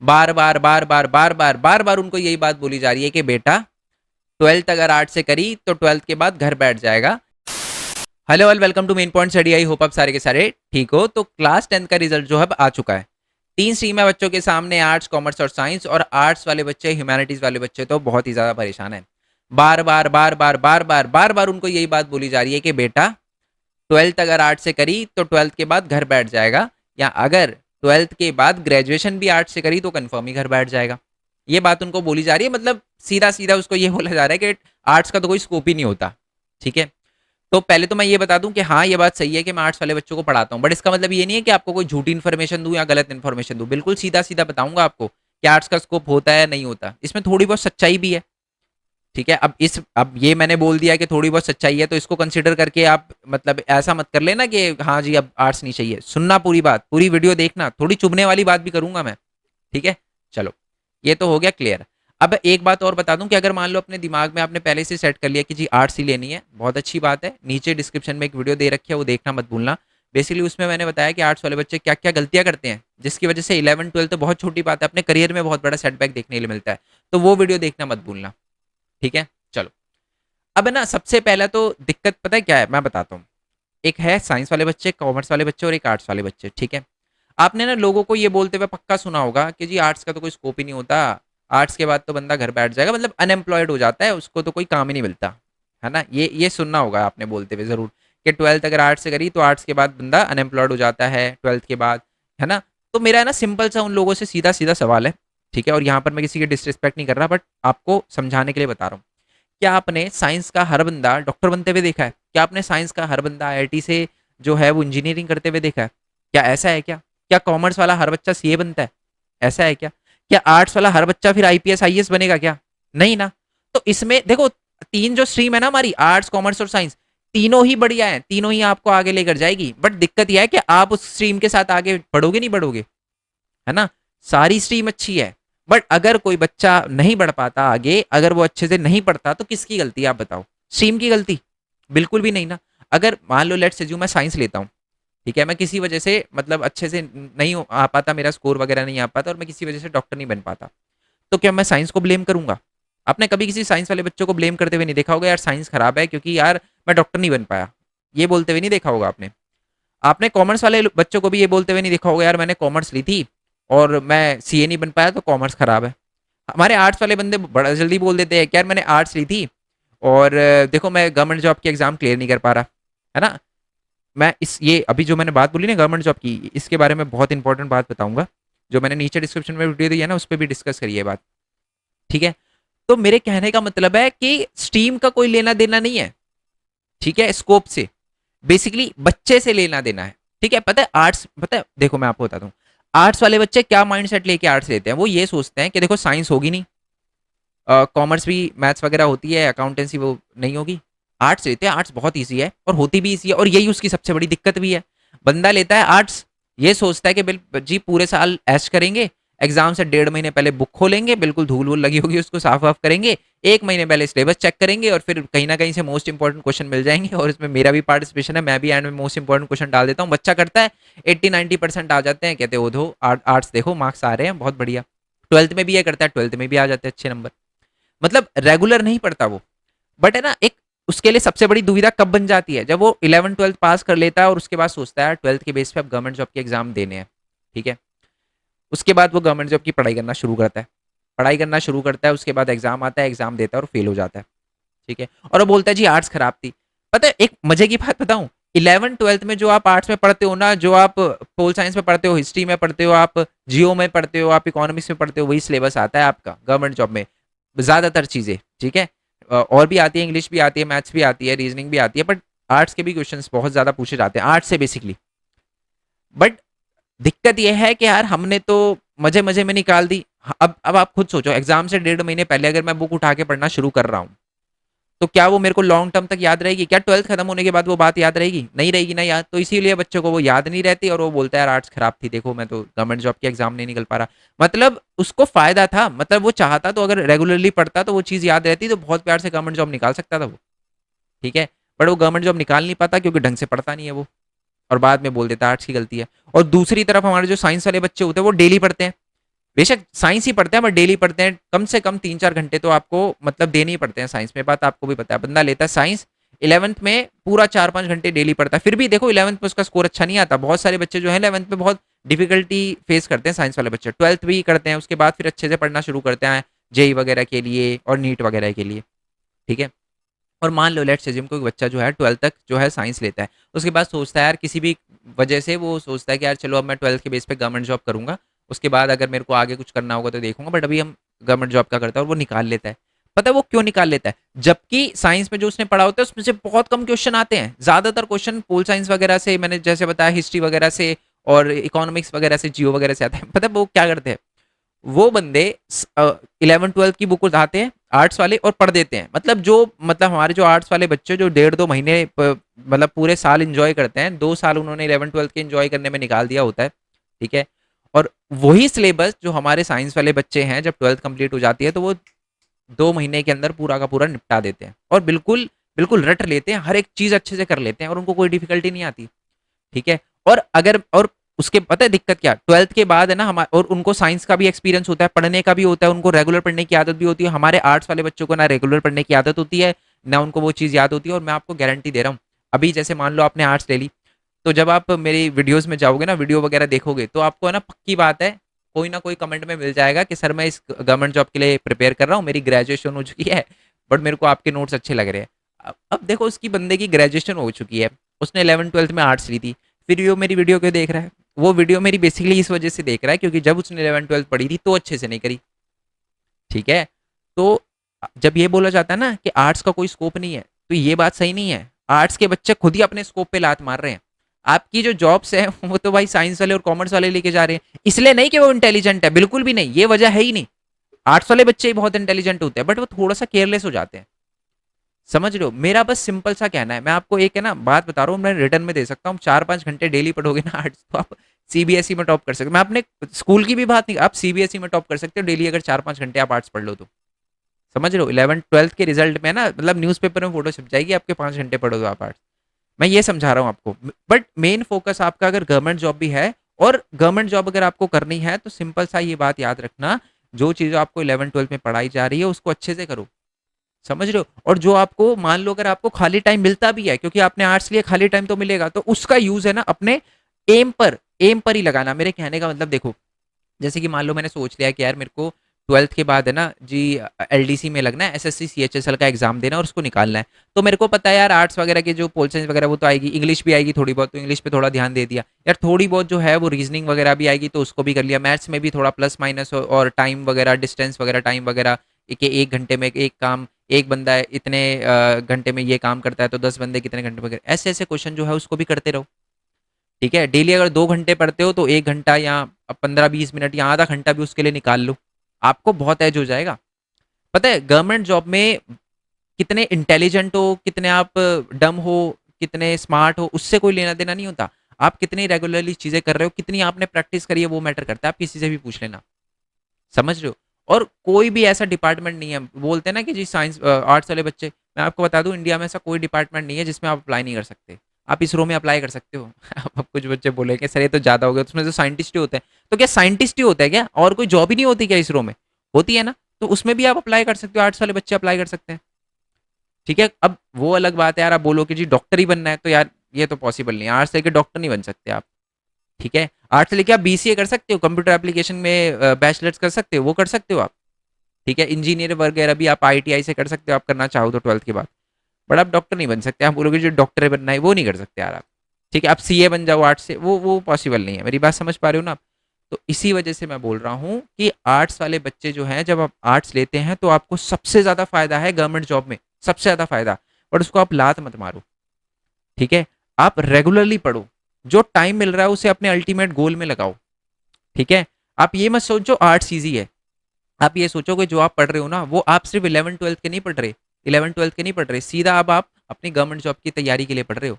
बार बार बार बार बार बार बार बार उनको यही बात बोली जा रही है कि बेटा ट्वेल्थ अगर आर्ट से करी तो ट्वेल्थ के बाद घर बैठ जाएगा। Hello all, welcome to main point study. I hope आप सारे के सारे ठीक हो। तो क्लास 10 का रिजल्ट जो है अब आ चुका है। तीन स्ट्रीम है बच्चों के सामने, आर्ट्स, कॉमर्स और साइंस। और आर्ट्स वाले बच्चे, ह्यूमैनिटीज वाले बच्चे तो बहुत ही ज्यादा परेशान है। बार बार बार बार बार बार बार बार उनको यही बात बोली जा रही है कि बेटा ट्वेल्थ अगर आर्ट से करी तो ट्वेल्थ के बाद घर बैठ जाएगा, या अगर ट्वेल्थ के बाद ग्रेजुएशन भी आर्ट से करी तो कंफर्म ही घर बैठ जाएगा। ये बात उनको बोली जा रही है। मतलब सीधा सीधा उसको ये बोला जा रहा है कि आर्ट्स का तो कोई स्कोप ही नहीं होता। ठीक है। तो पहले तो मैं ये बता दूं कि हाँ, ये बात सही है कि मैं आर्ट्स वाले बच्चों को पढ़ाता हूँ, बट इसका मतलब ये नहीं है कि आपको कोई झूठी इन्फॉर्मेशन दूं या गलत इन्फॉर्मेशन दूं। बिल्कुल सीधा सीधा बताऊंगा आपको कि आर्ट्स का स्कोप होता है नहीं होता। इसमें थोड़ी बहुत सच्चाई भी है। ठीक है। अब ये मैंने बोल दिया कि थोड़ी बहुत सच्चाई है, तो इसको कंसिडर करके आप मतलब ऐसा मत कर लेना कि हाँ जी अब आर्ट्स नहीं चाहिए। सुनना पूरी बात, पूरी वीडियो देखना। थोड़ी चुभने वाली बात भी करूंगा मैं। ठीक है। चलो, ये तो हो गया क्लियर। अब एक बात और बता दूं कि अगर मान लो अपने दिमाग में आपने पहले से सेट कर लिया कि जी आर्ट्स ही लेनी है, बहुत अच्छी बात है। नीचे डिस्क्रिप्शन में एक वीडियो दे रखी है, वो देखना मत भूलना। बेसिकली उसमें मैंने बताया कि आर्ट्स वाले बच्चे क्या क्या गलतियां करते हैं, जिसकी वजह से 11 12 तो बहुत छोटी बात है, अपने करियर में बहुत बड़ा सेटबैक देखने के लिए मिलता है। तो वो वीडियो देखना मत भूलना। ठीक है। चलो, अब है ना, सबसे पहला तो दिक्कत पता है क्या है, मैं बताता हूँ। एक है साइंस वाले बच्चे, कॉमर्स वाले बच्चे और एक आर्ट्स वाले बच्चे। ठीक है। आपने ना लोगों को ये बोलते हुए पक्का सुना होगा कि जी आर्ट्स का तो कोई स्कोप ही नहीं होता, आर्ट्स के बाद तो बंदा घर बैठ जाएगा, मतलब अनएम्प्लॉयड हो जाता है, उसको तो कोई काम ही नहीं मिलता। है ना, ये सुनना होगा आपने बोलते हुए जरूर कि ट्वेल्थ अगर आर्ट्स से करी तो आर्ट्स के बाद बंदा अनएम्प्लॉयड हो जाता है ट्वेल्थ के बाद। है ना। तो मेरा है ना सिंपल सा उन लोगों से सीधा सीधा सवाल है। ठीक है। और यहाँ पर मैं किसी की डिसरिस्पेक्ट नहीं कर रहा, बट आपको समझाने के लिए बता रहा हूँ। क्या आपने साइंस का हर बंदा डॉक्टर बनते हुए देखा है? क्या आपने साइंस का हर बंदा आईआईटी से जो है वो इंजीनियरिंग करते हुए देखा है? क्या ऐसा है क्या? क्या कॉमर्स वाला हर बच्चा सीए बनता है? ऐसा है क्या? क्या आर्ट्स वाला हर बच्चा फिर आईपीएस आईएएस बनेगा क्या? नहीं ना। तो इसमें देखो, तीन जो स्ट्रीम है ना हमारी, आर्ट्स, कॉमर्स और साइंस, तीनों ही बढ़िया है, तीनों ही आपको आगे लेकर जाएगी। बट दिक्कत यह है कि आप उस स्ट्रीम के साथ आगे बढ़ोगे नहीं बढ़ोगे। है ना। सारी स्ट्रीम अच्छी है, बट अगर कोई बच्चा नहीं बढ़ पाता आगे, अगर वो अच्छे से नहीं पढ़ता, तो किसकी गलती है आप बताओ? स्ट्रीम की गलती? बिल्कुल भी नहीं ना। अगर मान लो लेट्स एज्यूम मैं साइंस लेता हूँ, ठीक है, मैं किसी वजह से मतलब अच्छे से नहीं आ पाता, मेरा स्कोर वगैरह नहीं आ पाता और मैं किसी वजह से डॉक्टर नहीं बन पाता, तो क्या मैं साइंस को ब्लेम करूंगा? आपने कभी किसी साइंस वाले बच्चों को ब्लेम करते हुए नहीं देखा होगा, यार साइंस खराब है क्योंकि यार मैं डॉक्टर नहीं बन पाया, ये बोलते हुए नहीं देखा होगा आपने। आपने कॉमर्स वाले बच्चों को भी ये बोलते हुए नहीं देखा होगा, यार मैंने कॉमर्स ली थी और मैं सीए नहीं बन पाया तो कॉमर्स खराब है। हमारे आर्ट्स वाले बंदे बड़ा जल्दी बोल देते हैं कि यार मैंने आर्ट्स ली थी और देखो मैं गवर्नमेंट जॉब की एग्जाम क्लियर नहीं कर पा रहा। है ना। मैं इस ये अभी जो मैंने बात बोली ना गवर्नमेंट जॉब की, इसके बारे में बहुत इंपॉर्टेंट बात बताऊंगा, जो मैंने नीचे डिस्क्रिप्शन में वीडियो दी है ना, उस पर भी डिस्कस करिए बात। ठीक है। तो मेरे कहने का मतलब है कि स्ट्रीम का कोई लेना देना नहीं है। ठीक है। स्कोप से, बेसिकली बच्चे से लेना देना है। ठीक है। पता है आर्ट्स, पता है देखो मैं आपको बताता हूँ, आर्ट्स वाले बच्चे क्या माइंडसेट लेके आर्ट्स लेते हैं। वो ये सोचते हैं कि देखो साइंस होगी नहीं, कॉमर्स भी मैथ्स वगैरह होती है, अकाउंटेंसी वो नहीं होगी, आर्ट्स लेते हैं, आर्ट्स बहुत ईजी है और होती भी ईजी है, और यही उसकी सबसे बड़ी दिक्कत भी है। बंदा लेता है आर्ट्स, ये सोचता है कि बिल जी पूरे साल ऐश करेंगे, एग्जाम से 1.5 महीने पहले बुक खोलेंगे, बिल्कुल धूल वूल लगी होगी उसको साफ वाफ करेंगे, 1 महीने पहले सिलेबस चेक करेंगे और फिर कहीं ना कहीं से मोस्ट इंपॉर्टेंट क्वेश्चन मिल जाएंगे। और इसमें मेरा भी पार्टिसिपेशन है, मैं भी एंड में मोस्ट इंपॉर्टेंट क्वेश्चन डाल देता हूँ। बच्चा करता है, 80 90% आ जाते हैं, कहते हैं दो आर्ट्स देखो मार्क्स आ रहे हैं बहुत बढ़िया। ट्वेल्थ में भी ये करता है, ट्वेल्थ में भी आ जाते हैं अच्छे नंबर। मतलब रेगुलर नहीं पढ़ता वो। बट है ना, एक उसके लिए सबसे बड़ी दुविधा कब बन जाती है, जब वो 11 12 पास कर लेता है और उसके बाद सोचता है ट्वेल्थ के बेस पे अब गवर्नमेंट जॉब के एग्जाम देने हैं। ठीक है। उसके बाद वो गवर्नमेंट जॉब की पढ़ाई करना शुरू करता है, पढ़ाई करना शुरू करता है, उसके बाद एग्जाम आता है, एग्जाम देता है और फेल हो जाता है। ठीक है। और वो बोलता है जी आर्ट्स खराब थी। पता है एक मजे की बात बताऊं, 11 12 में जो आप आर्ट्स में पढ़ते हो ना, जो आप पोल साइंस में पढ़ते हो, हिस्ट्री में पढ़ते हो, आप जियो में पढ़ते हो, आप इकोनॉमिक्स में पढ़ते हो, वही सिलेबस आता है आपका गवर्नमेंट जॉब में, ज्यादातर चीजें। ठीक है। और भी आती है, इंग्लिश भी आती है, मैथ्स भी आती है, रीजनिंग भी आती है, बट आर्ट्स के भी क्वेश्चंस बहुत ज्यादा पूछे जाते हैं आर्ट्स से बेसिकली। बट दिक्कत यह है कि यार हमने तो मजे मजे में निकाल दी। अब आप खुद सोचो, एग्जाम से 1.5 महीने पहले अगर मैं बुक उठा के पढ़ना शुरू कर रहा हूँ, तो क्या वो मेरे को लॉन्ग टर्म तक याद रहेगी? क्या ट्वेल्थ खत्म होने के बाद वो बात याद रहेगी? नहीं रहेगी ना याद। तो इसीलिए बच्चों को वो याद नहीं रहती और वो बोलता है यार आर्ट्स खराब थी, देखो मैं तो गवर्नमेंट जॉब के एग्जाम नहीं निकल पा रहा। मतलब उसको फायदा था, मतलब वो चाहता तो अगर रेगुलरली पढ़ता तो वो चीज याद रहती, तो बहुत प्यार से गवर्नमेंट जॉब निकाल सकता था वो। ठीक है। बट वो गवर्नमेंट जॉब निकाल नहीं पाता क्योंकि ढंग से पढ़ता नहीं है वो, और बाद में बोल देता है आर्ट्स की गलती है। और दूसरी तरफ हमारे जो साइंस वाले बच्चे होते हैं वो डेली पढ़ते हैं। बेशक साइंस ही पढ़ते हैं बट डेली पढ़ते हैं, कम से कम 3-4 घंटे तो आपको मतलब देने ही पड़ते हैं साइंस में, बात आपको भी पता है। बंदा लेता है साइंस 11th में पूरा 4-5 घंटे डेली पढ़ता है, फिर भी देखो 11th में उसका स्कोर अच्छा नहीं आता। बहुत सारे बच्चे जो है 11th में बहुत डिफिकल्टी फेस करते हैं साइंस वाले बच्चे, 12th भी करते हैं, उसके बाद फिर अच्छे से पढ़ना शुरू करते हैं जेई वगैरह के लिए और नीट वगैरह के लिए। ठीक है, और मान लो लेट्स अज्यूम कोई बच्चा जो है 12th तक जो है साइंस लेता है, उसके बाद सोचता है यार किसी भी वजह से वो सोचता है कि यार चलो अब मैं 12th के बेस पे गवर्नमेंट जॉब करूंगा, उसके बाद अगर मेरे को आगे कुछ करना होगा तो देखूंगा, बट अभी हम गवर्नमेंट जॉब का करता है, और वो निकाल लेता है। पता है वो क्यों निकाल लेता है? जबकि साइंस में जो उसने पढ़ा होता है उसमें से बहुत कम क्वेश्चन आते हैं, ज्यादातर क्वेश्चन पोल साइंस वगैरह से, मैंने जैसे बताया हिस्ट्री वगैरह से और इकोनॉमिक्स वगैरह से, जियो वगैरह से आते हैं। पता है वो क्या करते हैं? वो बंदे 11th 12th की बुक उठाते हैं आर्ट्स वाले और पढ़ देते हैं, मतलब जो मतलब हमारे जो आर्ट्स वाले बच्चे जो 1.5-2 महीने मतलब पूरे साल इंजॉय करते हैं, 2 साल उन्होंने 11th 12th के इंजॉय करने में निकाल दिया होता है। ठीक है, और वही सिलेबस जो हमारे साइंस वाले बच्चे हैं जब 12th कंप्लीट हो जाती है तो वो 2 महीने के अंदर पूरा का पूरा निपटा देते हैं, और बिल्कुल बिल्कुल रट लेते हैं, हर एक चीज अच्छे से कर लेते हैं और उनको कोई डिफिकल्टी नहीं आती। ठीक है, और अगर और उसके पता है दिक्कत क्या, 12th के बाद है ना हमारे, और उनको साइंस का भी एक्सपीरियंस होता है, पढ़ने का भी होता है, उनको रेगुलर पढ़ने की आदत भी होती है। हमारे आर्ट्स वाले बच्चों को ना रेगुलर पढ़ने की आदत होती है, ना उनको वो चीज़ याद होती है। और मैं आपको गारंटी दे रहा हूँ, अभी जैसे मान लो आपने आर्ट्स ले ली, तो जब आप मेरी वीडियोस में जाओगे ना, वीडियो वगैरह देखोगे, तो आपको है ना पक्की बात है कोई ना कोई कमेंट में मिल जाएगा कि सर मैं इस गवर्नमेंट जॉब के लिए प्रिपेयर कर रहा हूँ, मेरी ग्रेजुएशन हो चुकी है, बट मेरे को आपके नोट्स अच्छे लग रहे हैं। अब देखो उसकी बंदे की ग्रेजुएशन हो चुकी है, उसने 11th 12th में आर्ट्स ली थी, फिर वो मेरी वीडियो क्यों देख रहा है? वो वीडियो मेरी बेसिकली इस वजह से देख रहा है क्योंकि जब उसने 11th 12th पढ़ी थी तो अच्छे से नहीं करी। ठीक है, तो जब ये बोला जाता है ना कि आर्ट्स का कोई स्कोप नहीं है, तो ये बात सही नहीं है। आर्ट्स के बच्चे खुद ही अपने स्कोप पे लात मार रहे हैं। आपकी जो जॉब्स है वो तो भाई साइंस वाले और कॉमर्स वाले लेके जा रहे हैं, इसलिए नहीं कि वो इंटेलिजेंट है, बिल्कुल भी नहीं, ये वजह है ही नहीं। आर्ट्स वाले बच्चे ही बहुत इंटेलिजेंट होते हैं, बट वो थोड़ा सा केयरलेस हो जाते हैं। समझ रहे हो? मेरा बस सिंपल सा कहना है, मैं आपको एक है ना बात बता रहा हूँ, मैं रिटर्न में दे सकता हूँ, 4-5 घंटे डेली पढ़ोगे ना आर्ट्स, तो आप सीबीएसई में टॉप कर सकते हो। मैं अपने स्कूल की भी बात नहीं, आप सीबीएसई में टॉप कर सकते हो डेली अगर 4-5 घंटे आप आर्ट्स पढ़ लो तो। समझ रहे हो? 11th 12th के रिजल्ट में ना मतलब न्यूज़पेपर में फोटो छप जाएगी आपके, 5 घंटे पढ़ो तो आप आर्ट्स। मैं ये समझा रहा हूँ आपको, बट मेन फोकस आपका अगर गवर्नमेंट जॉब भी है, और गवर्नमेंट जॉब अगर आपको करनी है तो सिंपल सा ये बात याद रखना, जो चीज़ आपको 11th 12th में पढ़ाई जा रही है उसको अच्छे से करो। समझ रहे हो? और जो आपको मान लो अगर आपको खाली टाइम मिलता भी है, क्योंकि आपने आर्ट्स लिए खाली टाइम तो मिलेगा, तो उसका यूज है ना अपने एम पर ही लगाना। मेरे कहने का मतलब देखो, जैसे कि मान लो मैंने सोच लिया कि यार मेरे को 12th के बाद है ना जी एलडीसी में लगना है, एसएससी सीएचएसएल का एग्जाम देना है और उसको निकालना है। तो मेरे को पता है यार आर्ट्स वगैरह के जो पोल साइंस वगैरह वो तो आएगी, इंग्लिश भी आएगी थोड़ी बहुत, तो इंग्लिश पे थोड़ा ध्यान दे दिया यार, थोड़ी बहुत जो है वो रीजनिंग वगैरह भी आएगी तो उसको भी कर लिया, मैथ्स में भी थोड़ा प्लस माइनस और टाइम वगैरह डिस्टेंस वगैरह टाइम वगैरह, कि 1 घंटे में एक काम, एक बंदा इतने घंटे में ये काम करता है तो 10 बंदे कितने घंटे में, ऐसे ऐसे क्वेश्चन जो है उसको भी करते रहो। ठीक है, डेली अगर 2 घंटे पढ़ते हो तो 1 घंटा या 15-20 मिनट या आधा घंटा भी उसके लिए निकाल लो, आपको बहुत एज हो जाएगा। पता है गवर्नमेंट जॉब में कितने इंटेलिजेंट हो, कितने आप डम हो, कितने स्मार्ट हो, उससे कोई लेना देना नहीं होता। आप कितनी रेगुलरली चीजें कर रहे हो, कितनी आपने प्रैक्टिस करी है, वो मैटर करता है, आप किसी से भी पूछ लेना। समझ रहे हो? और कोई भी ऐसा डिपार्टमेंट नहीं है, बोलते हैं ना कि जी साइंस आर्ट्स वाले बच्चे, मैं आपको बता दूं इंडिया में ऐसा कोई डिपार्टमेंट नहीं है जिसमें आप अप्लाई नहीं कर सकते। आप इसरो में अप्लाई कर सकते हो। अब कुछ बच्चे बोलेंगे सर ये तो ज्यादा हो गया, उसमें तो साइंटिस्ट ही होते हैं, तो क्या साइंटिस्ट ही होता है क्या, और कोई जॉब ही नहीं होती क्या इसरो में? होती है ना, तो उसमें भी आप अप्लाई कर सकते हो, आर्ट्स वाले बच्चे अप्लाई कर सकते हैं। ठीक है, अब वो अलग बात है यार, आप बोलो कि जी डॉक्टर ही बनना है, तो यार ये तो पॉसिबल नहीं है, आर्ट्स लेके डॉक्टर नहीं बन सकते आप। ठीक है, आर्ट्स लेके आप बीसीए कर सकते हो, कंप्यूटर एप्लीकेशन में बैचलर्स कर सकते हो, वो कर सकते हो आप। ठीक है, इंजीनियर वगैरह भी आप आईटीआई से कर सकते हो, आप करना चाहो तो 12th के बाद, बट आप डॉक्टर नहीं बन सकते। आप बोलोगे जो डॉक्टर बनना है वो नहीं कर सकते यार आप। ठीक है, आप सीए बन जाओ आर्ट्स से, वो पॉसिबल नहीं है। मेरी बात समझ पा रहे हो ना आप? तो इसी वजह से मैं बोल रहा हूँ कि आर्ट्स वाले बच्चे जो हैं, जब आप आर्ट्स लेते हैं तो आपको सबसे ज्यादा फायदा है गवर्नमेंट जॉब में, सबसे ज्यादा फायदा, बट उसको आप लात मत मारो। ठीक है, आप रेगुलरली पढ़ो, जो टाइम मिल रहा है उसे अपने अल्टीमेट गोल में लगाओ। ठीक है, आप ये मत सोचो आर्ट्स ईजी है, आप ये सोचो कि जो आप पढ़ रहे हो ना वो आप सिर्फ 11th 12th के नहीं पढ़ रहे, 11th 12th के नहीं पढ़ रहे, सीधा अब आप अपनी गवर्नमेंट जॉब की तैयारी के लिए पढ़ रहे हो।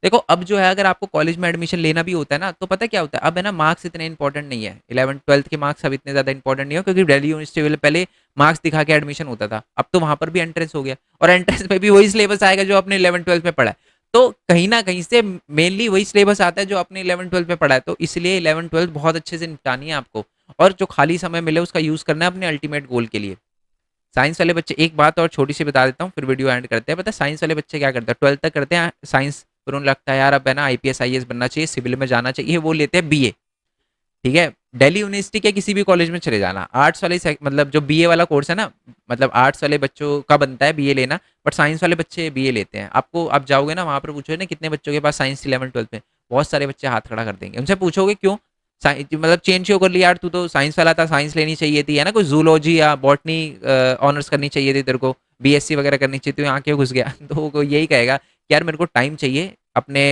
देखो अब जो है अगर आपको कॉलेज में एडमिशन लेना भी होता है ना, तो पता क्या होता है, अब है ना मार्क्स इतने इंपॉर्टेंट नहीं है, 11th 12th के मार्क्स अब इतने ज्यादा इंपॉर्टेंट नहीं है, क्योंकि दिल्ली यूनिवर्सिटी में पहले मार्क्स दिखा के एडमिशन होता था, अब तो वहां पर भी एंट्रेंस हो गया, और एंट्रेंस में भी वही सिलेबस आएगा जो आपने 11th 12th में पढ़ा है। तो कहीं ना कहीं से मेनली वही सिलेबस आता है जो आपने 11th 12th में पढ़ा है, तो इसलिए 11th 12th बहुत अच्छे से निपटानी है आपको। और जो खाली समय मिले उसका यूज़ करना है अपने अल्टीमेट गोल के लिए। साइंस वाले बच्चे, एक बात और छोटी सी बता देता हूँ फिर वीडियो एंड करते हैं। पता है साइंस वाले बच्चे क्या करते हैं, 12th तक करते हैं साइंस, फिर उन्हें लगता है यार अब है ना आईपीएस आईएएस बनना चाहिए, सिविल में जाना चाहिए, वो लेते हैं बीए। ठीक है, दिल्ली यूनिवर्सिटी के किसी भी कॉलेज में चले जाना, आर्ट्स वाले मतलब जो बीए वाला कोर्स है ना, मतलब आर्ट्स वाले बच्चों का बनता है बीए लेना, बट साइंस वाले बच्चे बीए लेते हैं। आपको आप जाओगे ना वहाँ पर पूछोगे ना कितने बच्चों के पास साइंस 11 12 में, बहुत सारे बच्चे हाथ खड़ा कर देंगे। उनसे पूछोगे क्यों, मतलब चेंज क्यों कर लिया यार, तू तो साइंस वाला था, साइंस लेनी चाहिए थी, है ना, कोई जूलॉजी या बॉटनी ऑनर्स करनी चाहिए थी तेरे को, बीएससी वगैरह करनी चाहिए थी, यहाँ क्यों घुस गया तो वो यही कहेगा कि यार मेरे को टाइम चाहिए अपने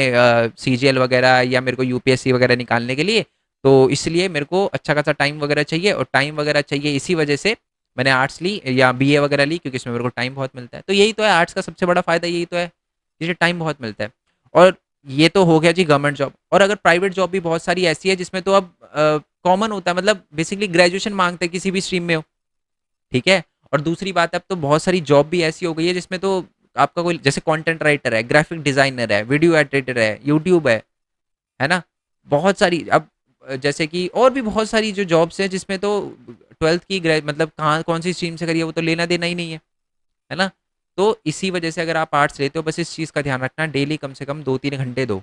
सीजीएल वगैरह या मेरे को यूपीएससी वगैरह निकालने के लिए, तो इसलिए मेरे को अच्छा खासा टाइम वगैरह चाहिए, और टाइम वगैरह चाहिए इसी वजह से मैंने आर्ट्स ली या बीए वगैरह ली, क्योंकि इसमें मेरे को टाइम बहुत मिलता है। तो यही तो है आर्ट्स का सबसे बड़ा फायदा, यही तो है, जिसे टाइम बहुत मिलता है। और ये तो हो गया जी गवर्नमेंट जॉब। और अगर प्राइवेट जॉब भी बहुत सारी ऐसी है जिसमें तो अब कॉमन होता है, मतलब बेसिकली ग्रेजुएशन मांगते हैं किसी भी स्ट्रीम में हो। ठीक है, और दूसरी बात है अब तो बहुत सारी जॉब भी ऐसी हो गई है जिसमें तो आपका कोई जैसे कंटेंट राइटर है, ग्राफिक डिजाइनर है, वीडियो एडिटर है, यूट्यूब है ना, बहुत सारी अब जैसे कि और भी बहुत सारी जो जॉब्स हैं जिसमें तो 12th की मतलब कहाँ कौन सी स्ट्रीम से करिए वो तो लेना देना ही नहीं है ना। तो इसी वजह से अगर आप आर्ट्स लेते हो, बस इस चीज़ का ध्यान रखना, डेली कम से कम 2 3 घंटे दो।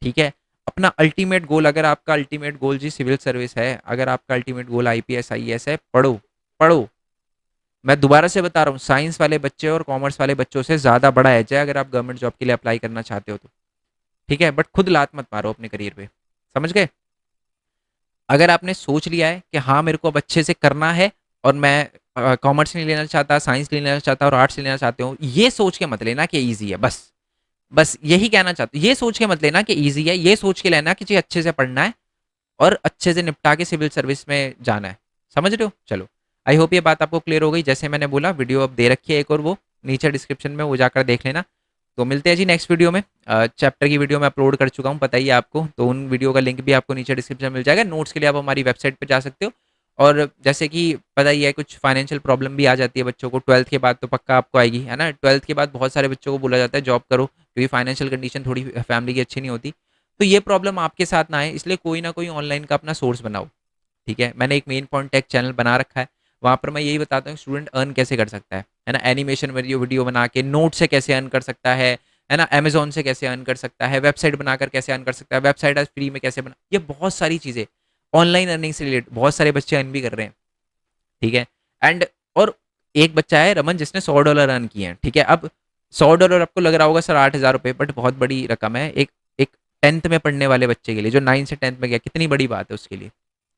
ठीक है, अपना अल्टीमेट गोल, अगर आपका अल्टीमेट गोल जी सिविल सर्विस है, अगर आपका अल्टीमेट गोल आईपीएस आईएएस है, पढ़ो पढ़ो। मैं दोबारा से बता रहा हूँ, साइंस वाले बच्चे और कॉमर्स वाले बच्चों से ज़्यादा बड़ा एज है अगर आप गवर्नमेंट जॉब के लिए अप्लाई करना चाहते हो तो। ठीक है, बट खुद लात मत मारो अपने करियर पे, समझ गए। अगर आपने सोच लिया है कि हाँ मेरे को अब अच्छे से करना है, और मैं कॉमर्स नहीं लेना चाहता, साइंस नहीं लेना चाहता और आर्ट्स लेना चाहते हो, ये सोच के मत लेना कि ईजी है, बस बस यही कहना चाहता हूँ। ये सोच के मत लेना कि ईजी है, ये सोच के लेना कि जी अच्छे से पढ़ना है और अच्छे से निपटा के सिविल सर्विस में जाना है। समझ रहे हो, चलो आई होप ये बात आपको क्लियर हो गई। जैसे मैंने बोला वीडियो अब दे रखी है एक, और वो नीचे डिस्क्रिप्शन में वो जाकर देख लेना। तो मिलते हैं जी नेक्स्ट वीडियो में। चैप्टर की वीडियो मैं अपलोड कर चुका हूँ, पता ही है आपको, तो उन वीडियो का लिंक भी आपको नीचे डिस्क्रिप्शन में मिल जाएगा। नोट्स के लिए आप हमारी वेबसाइट पर जा सकते हो। और जैसे कि पता ही है कुछ फाइनेंशियल प्रॉब्लम भी आ जाती है बच्चों को, 12th के बाद तो पक्का आपको आएगी, है ना। 12th के बाद बहुत सारे बच्चों को बोला जाता है जॉब करो, क्योंकि फाइनेंशियल कंडीशन थोड़ी फैमिली की अच्छी नहीं होती। तो ये प्रॉब्लम आपके साथ ना आए, इसलिए कोई ना कोई ऑनलाइन का अपना सोर्स बनाओ। ठीक है, मैंने एक मेन पॉइंट टेक चैनल बना रखा है, वहाँ पर मैं यही बताता हूँ स्टूडेंट अर्न कैसे कर सकता है ना, एनिमेशन वीडियो वीडियो बना के नोट से कैसे अर्न कर सकता है ना, अमेजोन से कैसे अर्न कर सकता है, वेबसाइट बनाकर कैसे अर्न कर सकता है, वेबसाइट आज फ्री में कैसे बना, ये बहुत सारी चीज़ें ऑनलाइन अर्निंग से रिलेटेड बहुत सारे बच्चे अर्न भी कर रहे हैं। ठीक है, एंड और एक बच्चा है रमन जिसने $100 अर्न किए हैं। ठीक है, अब $100 आपको लग रहा होगा सर 8,000 रुपये, बट बहुत बड़ी रकम है एक एक 10th में पढ़ने वाले बच्चे के लिए, जो 9 से 10th में गया, कितनी बड़ी बात है उसके लिए।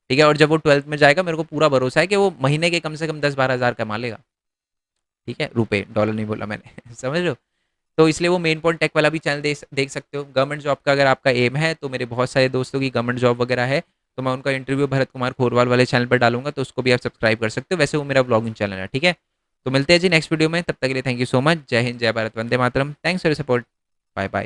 ठीक है, और जब वो 12th में जाएगा मेरे को पूरा भरोसा है कि वो महीने के कम से कम 10 12 हज़ार कमा लेगा। ठीक है, रुपए, डॉलर नहीं बोला मैंने समझ रहे हो। तो इसलिए वो मेन पॉइंट टेक वाला भी चैनल देख सकते हो। गवर्नमेंट जॉब का अगर आपका एम है, तो मेरे बहुत सारे दोस्तों की गवर्नमेंट जॉब वगैरह है, तो मैं उनका इंटरव्यू भरत कुमार खोरवाल वाले चैनल पर डालूंगा, तो उसको भी आप सब्सक्राइब कर सकते हो। वैसे वो मेरा ब्लॉगिंग चैनल है। ठीक है, तो मिलते हैं जी नेक्स्ट वीडियो में, तब तक के लिए थैंक यू सो मच। जय हिंद, जय भारत, वंदे मातरम। Thanks for support, bye bye.